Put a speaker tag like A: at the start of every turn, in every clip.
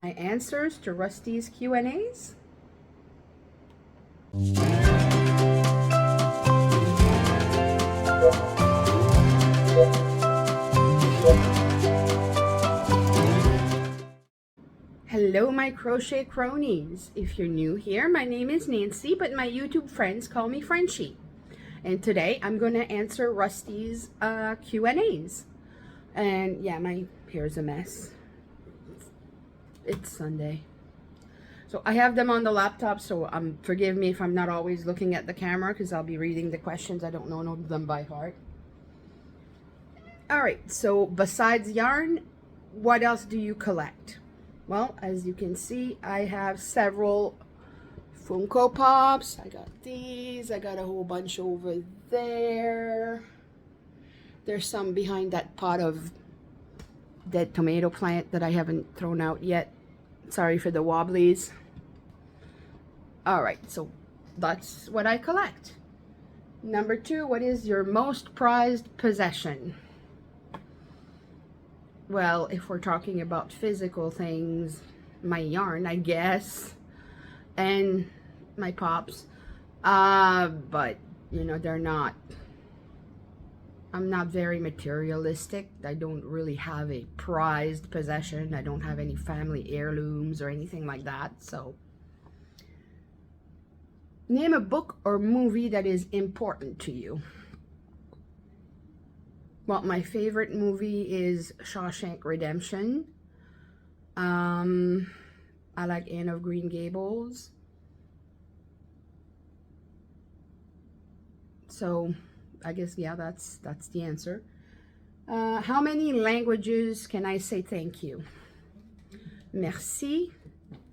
A: My answers to Rusty's Q&As. Hello, my crochet cronies. If you're new here, my name is Nancy, but my YouTube friends call me Frenchie. And today I'm going to answer Rusty's Q&As. And yeah, my hair's a mess. It's Sunday. So I have them on the laptop, so forgive me if I'm not always looking at the camera because I'll be reading the questions. I don't know them by heart. All right, so besides yarn, what else do you collect? Well, as you can see, I have several Funko Pops. I got these. I got a whole bunch over there. There's some behind that pot of dead tomato plant that I haven't thrown out yet. Sorry for the wobblies. All right, so that's what I collect. Number 2, what is your most prized possession? Well, if we're talking about physical things, my yarn, I guess, and my pops. But, you know, I'm not very materialistic. I don't really have a prized possession. I don't have any family heirlooms or anything like that. So, name a book or movie that is important to you. Well, my favorite movie is Shawshank Redemption. I like Anne of Green Gables. So, I guess, yeah, that's the answer. How many languages can I say thank you? Merci,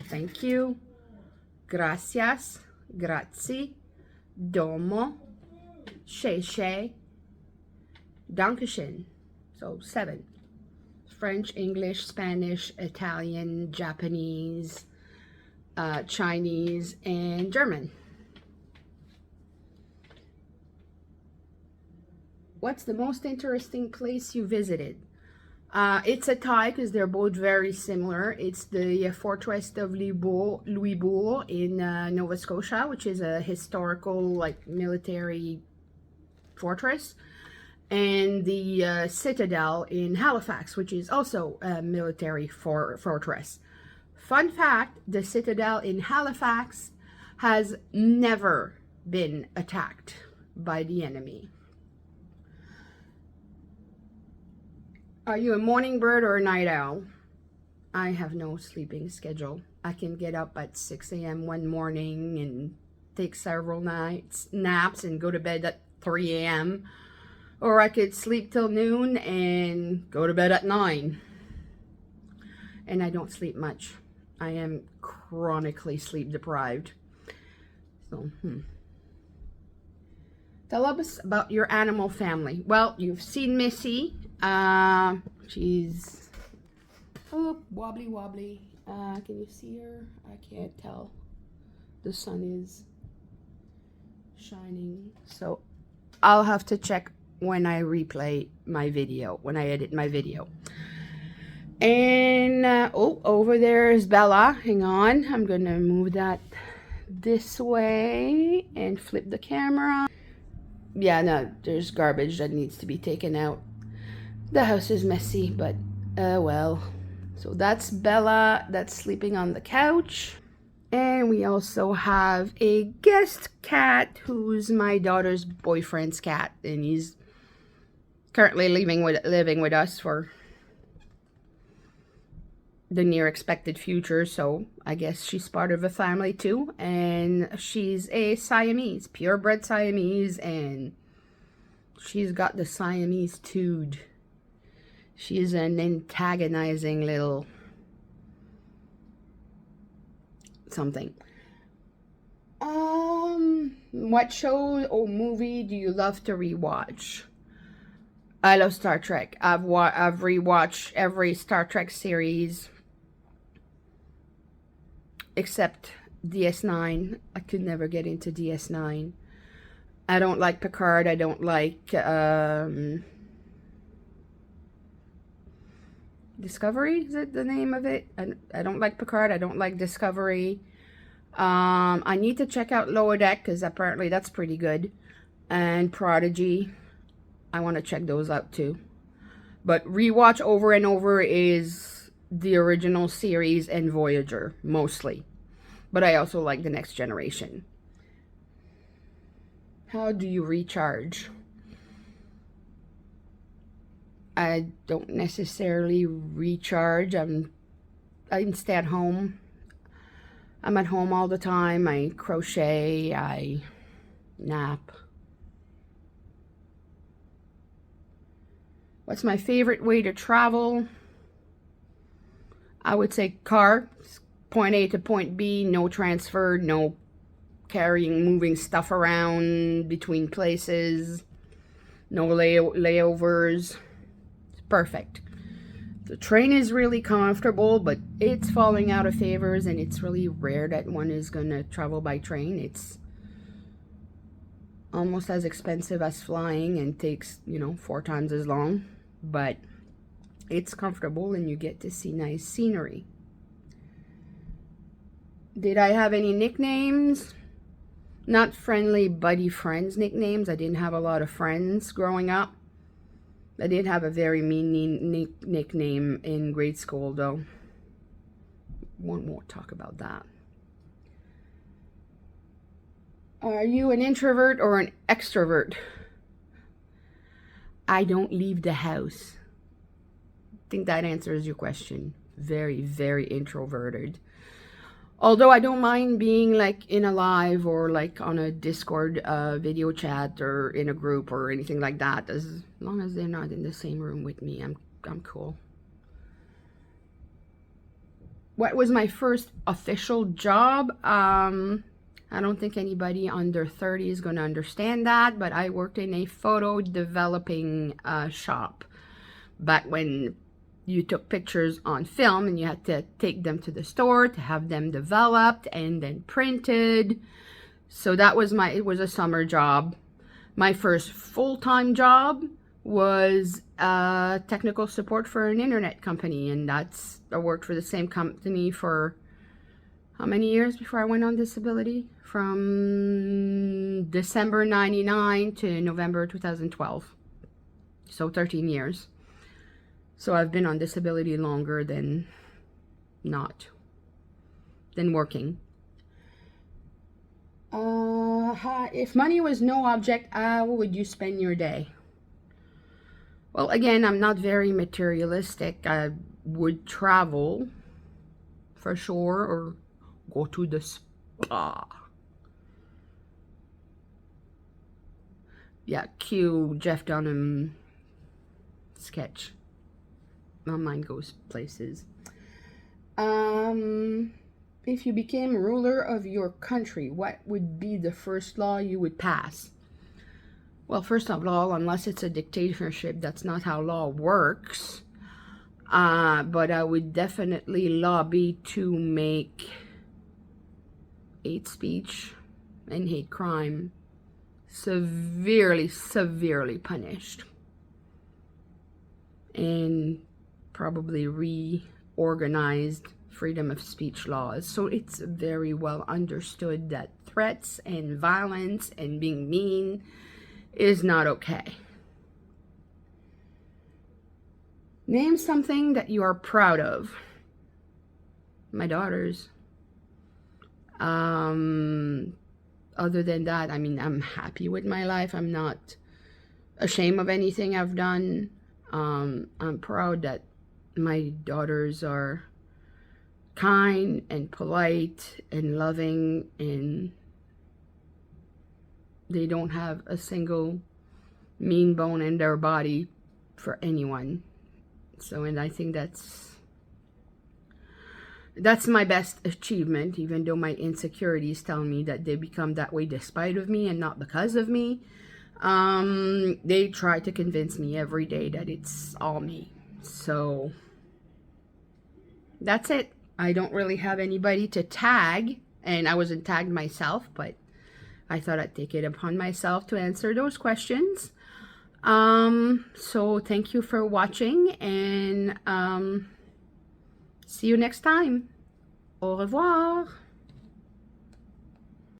A: thank you, gracias, grazie, domo, sheshe, dankeschön. So 7. French, English, Spanish, Italian, Japanese, Chinese, and German. What's the most interesting place you visited? It's a tie because they're both very similar. It's the Fortress of Louisbourg in Nova Scotia, which is a historical, like, military fortress, and the Citadel in Halifax, which is also a military fortress. Fun fact, the Citadel in Halifax has never been attacked by the enemy. Are you a morning bird or a night owl? I have no sleeping schedule. I can get up at 6 a.m. one morning and take several naps and go to bed at 3 a.m. Or I could sleep till noon and go to bed at 9. And I don't sleep much. I am chronically sleep deprived. So, Tell us about your animal family. Well, you've seen Missy. She's wobbly. Can you see her? I can't tell. The sun is shining. So I'll have to check when I replay my video, when I edit my video. And, over there is Bella. Hang on. I'm going to move that this way and flip the camera. Yeah, no, there's garbage that needs to be taken out. The house is messy, but well. So that's Bella, that's sleeping on the couch. And we also have a guest cat who's my daughter's boyfriend's cat, and he's currently living with us for the near expected future, so I guess she's part of a family too. And she's a Siamese, purebred Siamese, and she's got the Siamese tood. She's an antagonizing little something. What show or movie do you love to rewatch? I love Star Trek. I've rewatched every Star Trek series except DS9. I could never get into DS9. I don't like Picard. I don't like Discovery, is it the name of it? I don't like Picard. I don't like Discovery. I need to check out Lower Deck because apparently that's pretty good. And Prodigy. I want to check those out too. But rewatch over and over is the original series and Voyager, mostly. But I also like The Next Generation. How do you recharge? I don't necessarily recharge. I stay at home. I'm at home all the time. I crochet, I nap. What's my favorite way to travel? I would say car, point A to point B, no transfer, no carrying, moving stuff around between places, no layovers. It's perfect. The train is really comfortable, but it's falling out of favors, and it's really rare that one is gonna travel by train. It's almost as expensive as flying and takes, 4 times as long, but it's comfortable and you get to see nice scenery. Did I have any nicknames? Not friendly buddy friends nicknames. I didn't have a lot of friends growing up. I did have a very mean nickname in grade school, though. Won't talk about that. Are you an introvert or an extrovert? I don't leave the house. I think that answers your question. Very, very introverted. Although I don't mind being like in a live or like on a Discord video chat or in a group or anything like that, as long as they're not in the same room with me, I'm cool. What was my first official job? I don't think anybody under 30 is going to understand that, but I worked in a photo developing shop back when you took pictures on film and you had to take them to the store to have them developed and then printed. So that was it was a summer job. My first full-time job was technical support for an internet company, and I worked for the same company for how many years before I went on disability? From December 99 to November 2012. So 13 years. So I've been on disability longer than working. If money was no object, how would you spend your day? Well, again, I'm not very materialistic. I would travel for sure, or go to the spa. Yeah, cue Jeff Dunham sketch. My mind goes places. If you became ruler of your country, what would be the first law you would pass? Well, first of all, unless it's a dictatorship, that's not how law works. But I would definitely lobby to make hate speech and hate crime severely, severely punished. And probably reorganized freedom of speech laws. So it's very well understood that threats and violence and being mean is not okay. Name something that you are proud of. My daughters. Other than that, I mean, I'm happy with my life. I'm not ashamed of anything I've done. I'm proud that my daughters are kind and polite and loving, and they don't have a single mean bone in their body for anyone. So, and I think that's my best achievement, even though my insecurities tell me that they become that way despite of me and not because of me. They try to convince me every day that it's all me. So that's it. I don't really have anybody to tag, and I wasn't tagged myself, but I thought I'd take it upon myself to answer those questions. So thank you for watching, and see you next time. Au revoir.